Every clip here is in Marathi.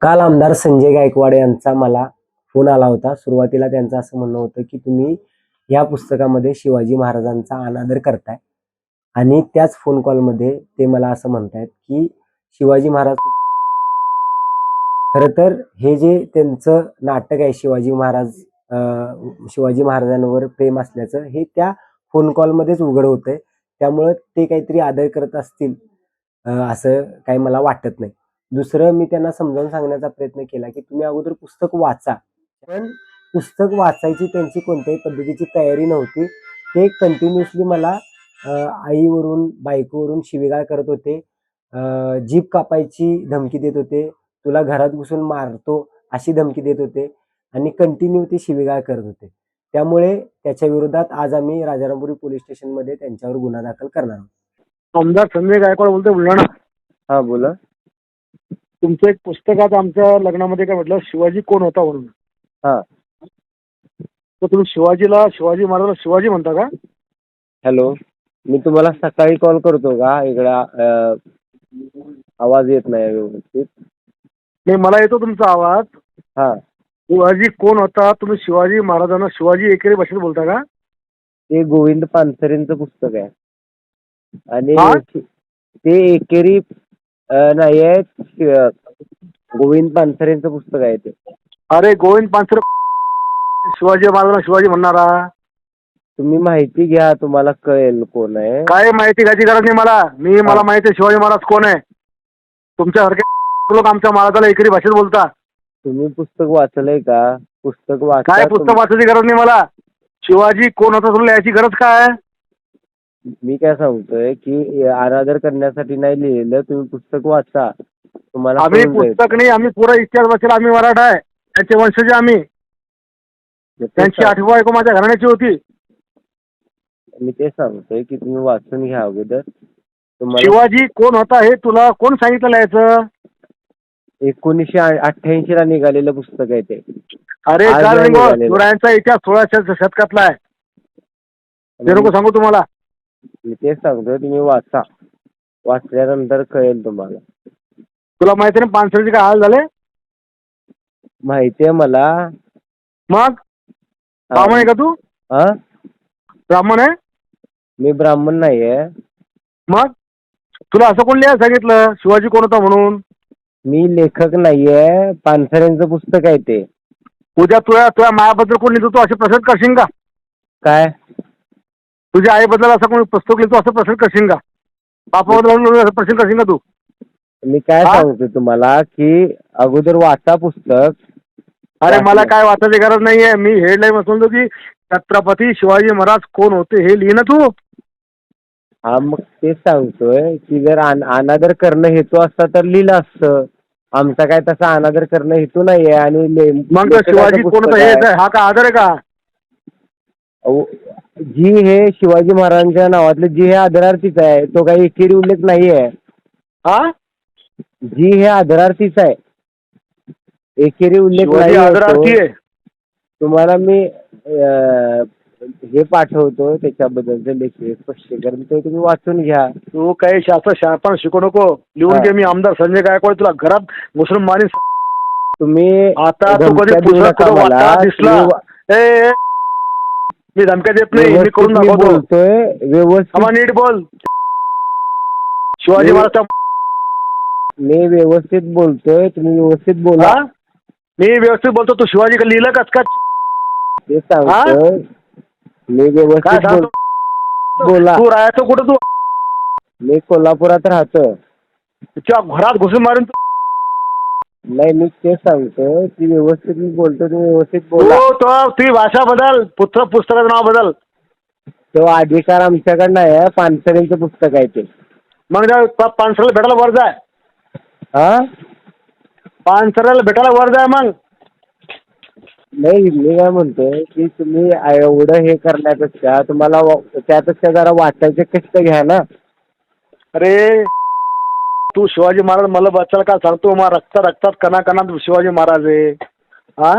काल आमदार संजय गायकवाड यांचा मला फोन आला होता. सुरुवातीला त्यांचं असं म्हणणं होतं की तुम्ही या पुस्तकामध्ये शिवाजी महाराजांचा अनादर करताय आणि त्याच फोन कॉलमध्ये ते मला असं म्हणतायत की शिवाजी महाराज खरं तर हे जे त्यांचं नाटक आहे शिवाजी महाराजांवर प्रेम असल्याचं हे त्या फोन कॉलमध्येच उघड होतंय. त्यामुळं ते काहीतरी आदर करत असतील असं काही मला वाटत नाही. दुसरं मी त्यांना समजावून सांगण्याचा प्रयत्न केला की तुम्ही अगोदर पुस्तक वाचा. पण पुस्तक वाचायची त्यांची कोणत्याही पद्धतीची तयारी नव्हती. ते कंटिन्युअसली मला आईवरून, बायकोवरून शिवीगाळ करत होते. जीभ कापायची धमकी देत होते. तुला घरात घुसून मारतो अशी धमकी देत होते आणि कंटिन्यू ते शिवीगाळ करत होते. त्यामुळे त्याच्या विरोधात आज आम्ही राजारामपुरी पोलीस स्टेशनमध्ये त्यांच्यावर गुन्हा दाखल करणार आहोत. आमदार संजय गायकवाड बोलतोय बुलढाणा. हा बोला. तुमचं एक पुस्तकात आमच्या लग्नामध्ये काय म्हटलं, शिवाजी कोण होता म्हणून. हा. तर तुम्ही शिवाजी महाराजाला शिवाजी म्हणता का? हॅलो, मी तुम्हाला सकाळी कॉल करतो का? इकडं आवाज येत नाही व्यवस्थित. नाही, मला येतो तुमचा आवाज. हा. शिवाजी कोण होता, तुम्ही शिवाजी महाराजांना शिवाजी एकेरी भाषेत बोलता का? ते गोविंद पानसरेंचं पुस्तक आहे आणि हा? ते एकेरी नाही आहे. गोविंद पानसरेंचं पुस्तक आहे ते. अरे गोविंद पानसरे शिवाजी महाराजांना शिवाजी म्हणणारा. तुम्ही माहिती घ्या, तुम्हाला कळेल कोण आहे. काय माहिती घ्यायची गरज नाही मला माहिती आहे शिवाजी महाराज कोण आहे. तुमच्यासारखे लोक आमच्या महाराजाला एकेरी भाषेत बोलता. तुम्ही पुस्तक वाचलंय का? पुस्तक काय पुस्तक वाचायची गरज नाही मला. शिवाजी कोण होता तुला याची गरज काय? मी काय सांगतोय की अनादर करण्यासाठी नाही लिहिलेलं. तुम्ही पुस्तक वाचा, तुम्हाला आम्ही कळून जाईल. पुस्तक नाही, आम्ही पुरा इतिहास वाचला. आम्ही मराठा आहे, त्यांचे वंशज आम्ही. त्यांची आठवी बायको माझ्या घराण्याची होती. मी ते सांगतोय की तुम्ही वाचून घ्या अगोदर. तुम्हाला शिवाजी कोण होता हे तुला कोण सांगितलं याचं? 1988 ला निघालेलं पुस्तक आहे ते. अरे आज काल नाही निघो, निघालेलं. शिवरायांचा इतिहास 16व्या शतकातला आहे. ते नको सांगू तुम्हाला. मी तेच सांगतोय, तुम्ही वाचा. वाचल्यानंतर कळेल तुम्हाला. तुला माहिती ना पानसरेचे काय हाल झाले? माहिती आहे मला. मग ब्राह्मण आहे का तू? हा, ब्राह्मण आहे? मी ब्राह्मण नाहीये. मग तुला असं कोण लिहायला सांगितलं शिवाजी कोण होता म्हणून? मी लेखक नाहीये. पानसरेंचं पुस्तक आहे ते. उद्या तुझ्या मायाबद्दल कोण लिहितो तू असे प्रश्न करशील का? काय तुझ्या आईबद्दल असं कोणी पुस्तक लिहितो असं प्रश्न करशील का? बापाबद्दल असं प्रश्न करशील का तू? मी काय सांगतो तुम्हाला की अगोदर वाचा पुस्तक. अरे मला काय वाचायची गरज नाहीये. मी हेडलाईन वाचतो की छत्रपती शिवाजी महाराज कोण होते हे लिहि ना तू. हा, मग तेच सांगतोय की जर अनादर करणं हेतू असता तर लिहिलं असतं. आमचा काय तसा अनादर करणं हेतू नाहीये. आणि मग शिवाजी कोण होता हे हा का आदर आहे का? जी हे शिवाजी महाराजांच्या नावातलं जी हे आदरार्थीच आहे, तो काही एकेरी उल्लेख नाहीये. हा, जी हे आदरार्थीच आहे, एकेरी उल्लेख शिवाजी नाही. आदरार्थी आहे. तुम्हाला मी हे पाठवतो त्याच्याबद्दलचं लेखी स्पष्टीकरण, ते तुम्ही वाचून घ्या. तू काही शासन शिकू नको. लिहून घे. मी आमदार संजय गायकवाड तुला घरात मुसलमानी. तुम्ही आता तू कधी दिसला मी धमक्या देत नाही. मी करून दाखवतो. बोलतोय व्यवस्थित. नीट बोल. शिवाजी महाराज मी व्यवस्थित बोलतोय, तुम्ही व्यवस्थित बोला. मी व्यवस्थित बोलतो. तू शिवाजी का लिहिलं का? ते सांगतोय मी व्यवस्थित बोला. तू राहायचं कुठं? तू मी कोल्हापुरात राहतो. तुझ्या घरात घुसून मारून नाही, मी तेच सांगतोय की व्यवस्थित मी बोलतो, तुम्ही व्यवस्थित बोला. तुझी भाषा बदल. पुस्तकाचं नाव बदल. तो अधिकार आमच्याकडे नाही आहे. पानसरेंचं पुस्तक आहे ते. मग पानसरेला भेटायला वर जाय. हा, पानसरेला भेटायला वर जाय. मग नाही, मी काय म्हणतोय की तुम्ही एवढं हे करण्यापेक्षा तुम्हाला त्यापेक्षा जरा वाचायचे कष्ट घ्या ना. अरे तू शिवाजी महाराज मला बच्चाला काय सांगतो? मग रक्तात कणाकणात शिवाजी महाराज आहे. हा,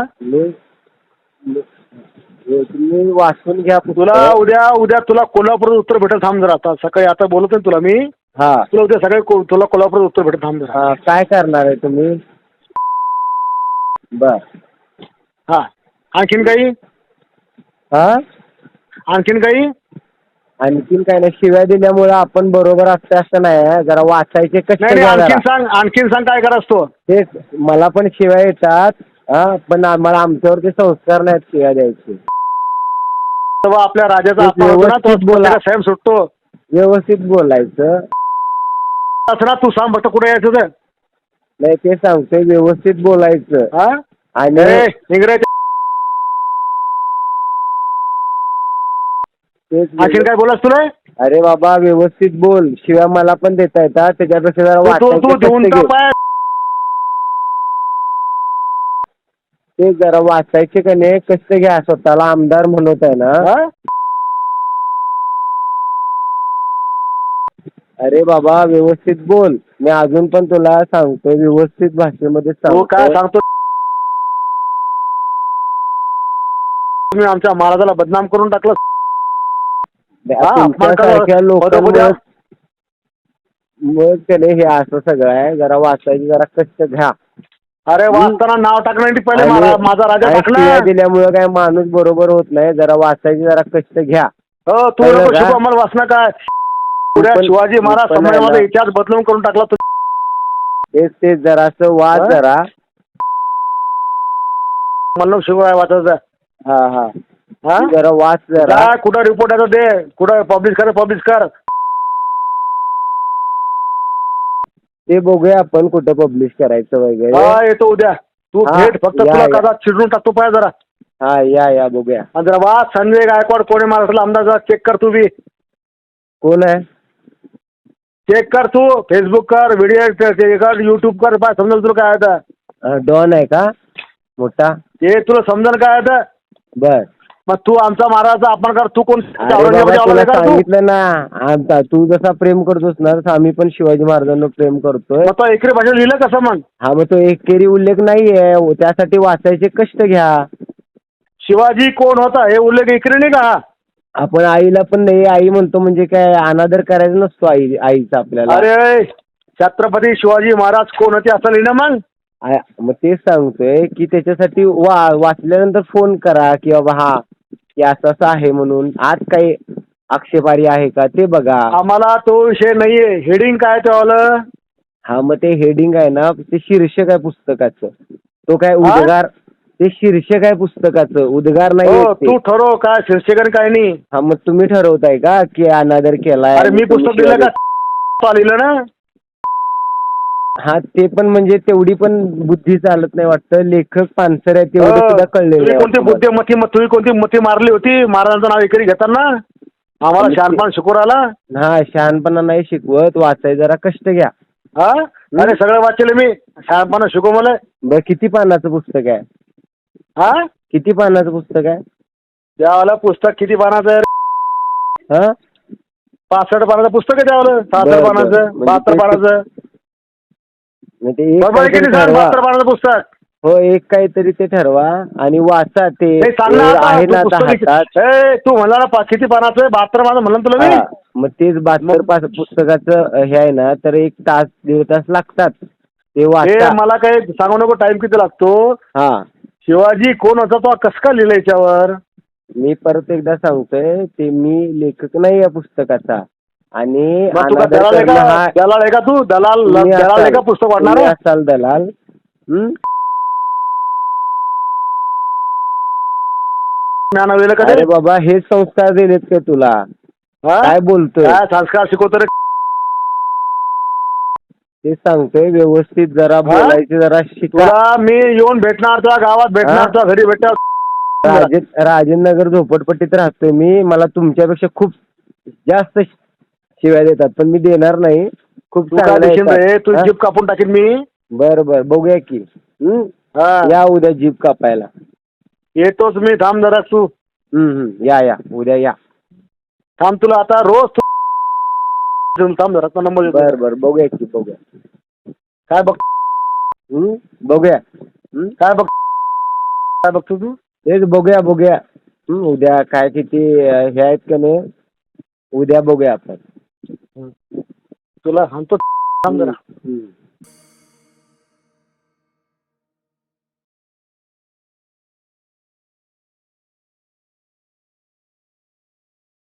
तुम्ही वाचून घ्या. तुला उद्या तुला कोल्हापूर उत्तर भेटेल. थांब जरा. आता सकाळी आता बोलतोय तुला मी. हा, तुला उद्या सकाळी तुला कोल्हापूर उत्तर भेटेल. थांब जरा. काय करणार आहे तुम्ही? बर. हा. आणखीन काही? हा. आणखीन काही? आणखीन काय नाही, शिव्या दिल्यामुळे आपण बरोबर असतं असं नाही. जरा वाचायचे कष्ट नाही नाही, घ्या जरा. आणखीन सांग काय करायचं तो. तेच मला पण शिव्या येतात. पण आम्हाला आमच्यावरती संस्कार नाहीत शिव्या द्यायचे. तेव्हा आपल्या राजाचा तेच अवतार होतो ना, तो व्यवस्थित बोला. प्रत्येकाला स्वयं सुटतो. व्यवस्थित बोलायचं. असं ना, तू सांग फक्त कुठे यायचं ते. नाही ते सांगतोय, व्यवस्थित बोलायचं. हा. आणि इंग्रज. तेच आणखीन काय बोलास तुला? अरे बाबा व्यवस्थित बोल. शिव्या मला पण देता येतात, त्याच्यापेक्षा जरा तू वाचायचे देऊन कष्ट का घे. पाय? ते जरा वाचायचे का नाही कष्ट घ्या. स्वतःला आमदार म्हणत आहे ना. हा? अरे बाबा व्यवस्थित बोल. मी अजून पण तुला सांगतोय, व्यवस्थित भाषेमध्ये तू काय सांगतोय. सांगतो? तुम्ही आमच्या महाराजाला बदनाम करून टाकलं. हा, अपमान तुमच्यासारख्या करून लोकांमुळे मग त्याने हे असं सगळं आहे. जरा वाचायचे जरा कष्ट घ्या. अरे वाचताना नाव टाकण्यासाठी पहिले आणि माझा राजा आणि टाकला. शिव्या दिल्यामुळे काय माणूस बरोबर होत नाही. जरा वाचायचे जरा कष्ट घ्या. हो, तू कळलं नको का? शिकू आम्हाला वाचना काय. पुढे पण- शिवाजी महाराज पण आहे संभाजीमध्ये ना. इतिहास बदलून करून टाकला तू. तेच जरासं वाच हा? जरा. मला शिकू आहे वाचायचं. हा हा. हा? तू जरा वाच जरा. जा, कुठं रिपोर्ट आहे ते कुठं पब्लिश कर. ते बघूया आपण कुठं पब्लिश करायचं वगैरे. हा, येतो उद्या. तू हा, भेट फक्त. या, तुला या. कदा चिडून टाकतो पाय जरा. हा या बघूया. आणि जरा वाच. संजय गायकवाड कोणी महाराष्ट्राला आमदार जरा चेक कर तू बी. कोण आहे? चेक कर तू. फेसबुक कर, व्हिडिओ कर, युट्यूब कर. पाय समजेल तुला काय आहे डॉन आहे का मोठा? ते. तुला समजेल काय आहे. बर. मग तू आमचा महाराजाचा अपमान कर. तू कोण? अरे बाबा औरंगजेबाची तुला औलाद आहे का तू? सांगितलं ना, तू जसा प्रेम करतोस ना तसं आम्ही पण शिवाजी महाराजांना प्रेम करतोय. मग तो एकरी भाषेत लिहिलं कसं मग? हा मग तो एकेरी उल्लेख नाहीये. त्यासाठी वाचायचे कष्ट घ्या. शिवाजी कोण होता हे उल्लेख एकरी नाही का? आपण आईला पण नाही आई म्हणतो म्हणजे काय अनादर करायचा नसतो आईचा आपल्याला. अरे छत्रपती शिवाजी महाराज कोण होते असं लिहिणं मग? मग तेच सांगतोय की त्याच्यासाठी वाचल्यानंतर फोन करा की बाबा हा की असं असं आहे म्हणून. आज काही आक्षेपारी आहे का ते बघा. आम्हाला तो विषय नाहीये. हेडिंग काय त्यावालं? हा मग ते हेडिंग आहे ना, ते शीर्षक आहे पुस्तकाचं. तो काय हा? उद्गार, ते शीर्षक आहे पुस्तकाचं, उद्गार नाही हो, ते. तू ठरव काय शीर्षक काय नाही. हा मग तुम्ही ठरवताय का की अनादर केलाय? अरे मी पुस्तक दिलं का? तो लिहिलं ना. हा ते पण म्हणजे तेवढी पण बुद्धी चालत नाही वाटतं. लेखक पानसर आहे तेवढं सुद्धा कळलेलं तुम्ही नाही कोणती वाटतं. तुम्ही कोणती मती मारली होती महाराजांचं नाव एकरी घेताना? आम्हाला शहाणपण शिकू राहिला. हा शहाणपणा नाही शिकवत. वाचाय जरा कष्ट घ्या. हा? अरे सगळं वाचले मी. शहाणपणा शिकू मला. बरं किती पानाचं पुस्तक आहे? हा? किती पानाचं पुस्तक आहे? त्यावाला पुस्तक किती पानाचं आहे? हा 65 पानाचं पुस्तक आहे त्यावाला. 66 बरं, पानाचं, म्हणजे 72 पानाचं. म्हणजे एक बरोबर आहे काहीतरी किती सांग? ठरवा. 72 पानाचं पुस्तक. हो एक काहीतरी ते ठरवा आणि वाचा ते. नाही सांग ना आता. आहे तू ना आता पुस्तक हातात. तू म्हणला ना किती पानाचं आहे? 72 पानाचं म्हणलं ना तुला मी. हा मग तेच 72 पुस्तकाचं हे आहे ना, तर 1 तास 1.5 तास लागतात ते हे वाचा. मला काही सांगू नको टाइम किती लागतो. हा शिवाजी कोण होता तो कसं का लिहिलं याच्यावर? मी परत एकदा सांगतोय, ते मी लेखक नाही या पुस्तकाचा. आणि मग तू का अनादर दलाल आहे करणं का? हा दलाल आहे का तू? दलाल तुम्ही दलाल आहे असाल. का पुस्तक वाटणार? तुम्ही असाल दलाल. ज्ञान दिलं का ते? अरे बाबा हे संस्कार दिलेत का तुला? हा? काय बोलतोय? काय संस्कार शिकवतो रे? ते सांगतोय व्यवस्थित जरा बोलायचे जरा शिका. तुला मी येऊन भेटणार, तुला गावात भेटणार, तुला घरी भेटणार. राजेंद्रनगर झोपडपट्टीत राहतोय मी. मला तुमच्यापेक्षा खूप जास्त शिव्या देतात पण मी देणार नाही. खूप तू काय चांगलं देशील रे? आहे. तू जीप कापून टाकीन मी. बरं बघूया की. हा. या उद्या जीप कापायला. येतोच मी. थांब जरा तू. या उद्या या. थांब तुला आता रोज थांब जरा नंबर देतो. बरं बघूया की बघूया. काय बघ बघूया. काय बघतो तू? तेच बघूया. उद्या काय किती हे आहेत का नाही उद्या बघूया आपण. तुला सांगतो थांब जरा.